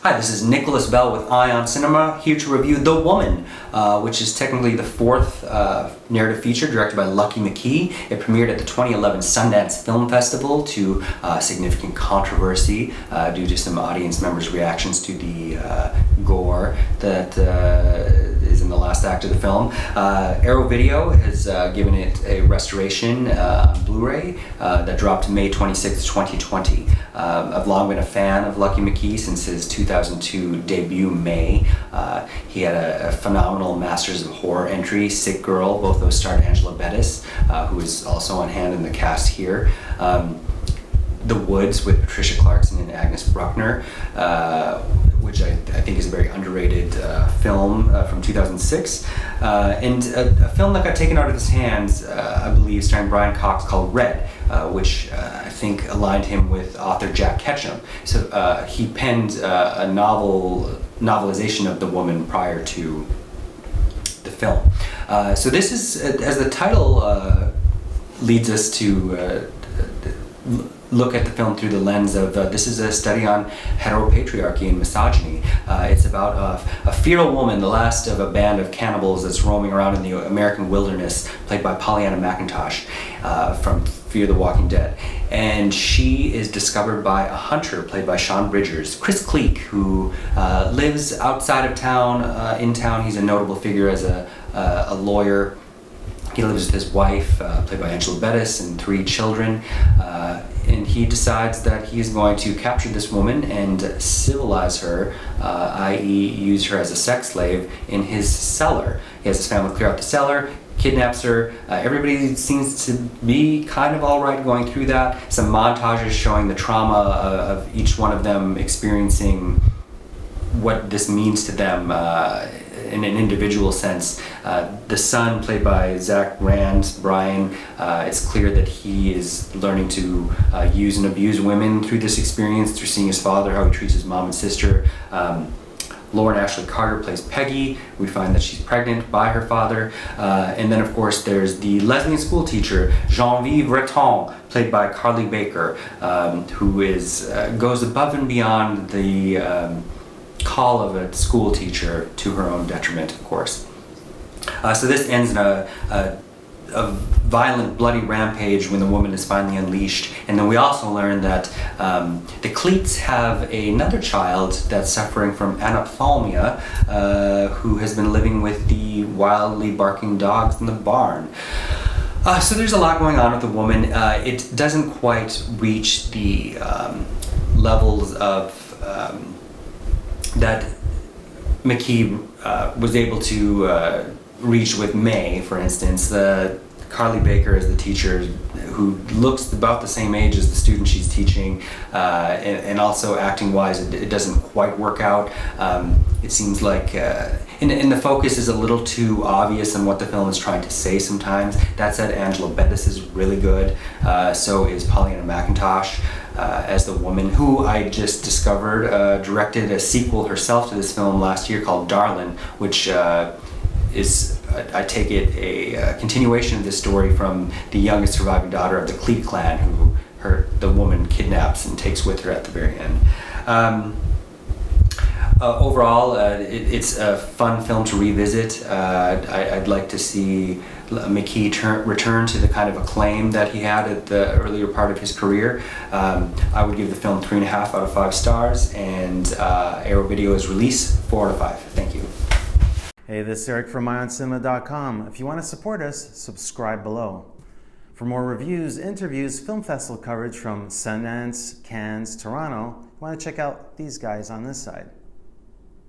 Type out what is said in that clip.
Hi, this is Nicholas Bell with IONCINEMA, here to review The Woman, which is technically the fourth narrative feature directed by Lucky McKee. It premiered at the 2011 Sundance Film Festival to significant controversy due to some audience members' reactions to the gore that is in the last act of the film. Arrow Video has given it a restoration on Blu-ray that dropped May 26, 2020. I've long been a fan of Lucky McKee since his 2002 debut, May. He had a phenomenal Masters of Horror entry, Sick Girl. Both those starred Angela Bettis, who is also on hand in the cast here. The Woods with Patricia Clarkson and Agnes Bruckner, which I think is a very underrated film from 2006. And a film that got taken out of his hands, I believe, starring Brian Cox, called Red, which I think aligned him with author Jack Ketchum. So he penned a novelization of The Woman prior to the film. So this is, as the title leads us to look at the film through the lens of this is a study on heteropatriarchy and misogyny. It's about a feral woman, the last of a band of cannibals that's roaming around in the American wilderness, played by Pollyanna McIntosh from Fear the Walking Dead. And she is discovered by a hunter played by Sean Bridgers, Chris Cleek, who lives outside of town. In town, he's a notable figure as a lawyer. He lives with his wife, played by Angela Bettis, and 3 children. And he decides that he is going to capture this woman and civilize her, i.e. use her as a sex slave in his cellar. He has his family clear out the cellar, kidnaps her. Everybody seems to be kind of alright going through that. Some montages showing the trauma of each one of them experiencing what this means to them in an individual sense. The son, played by Zach Rand, Brian, it's clear that he is learning to use and abuse women through this experience, through seeing his father, how he treats his mom and sister. Loren Ashley Carter plays Peggy. We find that she's pregnant by her father. And then, of course, there's the lesbian school teacher, Genevieve Breton, played by Carlee Baker, who goes above and beyond the call of a school teacher to her own detriment, of course. So this ends in a violent, bloody rampage when the woman is finally unleashed. And then we also learn that the Cleets have another child that's suffering from anophthalmia, who has been living with the wildly barking dogs in the barn. So there's a lot going on with the woman. It doesn't quite reach the levels of that McKee was able to reach with May, for instance. Carlee Baker is the teacher who looks about the same age as the student she's teaching, and also acting-wise, it doesn't quite work out. It seems like, and the focus is a little too obvious on what the film is trying to say sometimes. That said, Angela Bettis is really good. So is Pollyanna McIntosh as the woman, who I just discovered directed a sequel herself to this film last year called Darlin', which is, I take it, a continuation of this story from the youngest surviving daughter of the Cleet clan, who the woman kidnaps and takes with her at the very end. Overall, it's a fun film to revisit. I'd like to see McKee return to the kind of acclaim that he had at the earlier part of his career. I would give the film 3.5 out of 5 stars, and Arrow Video's release 4 out of 5. Thank you. Hey, this is Eric from IONCINEMA.com. If you want to support us, subscribe below. For more reviews, interviews, film festival coverage from Sundance, Cannes, Toronto, you want to check out these guys on this side.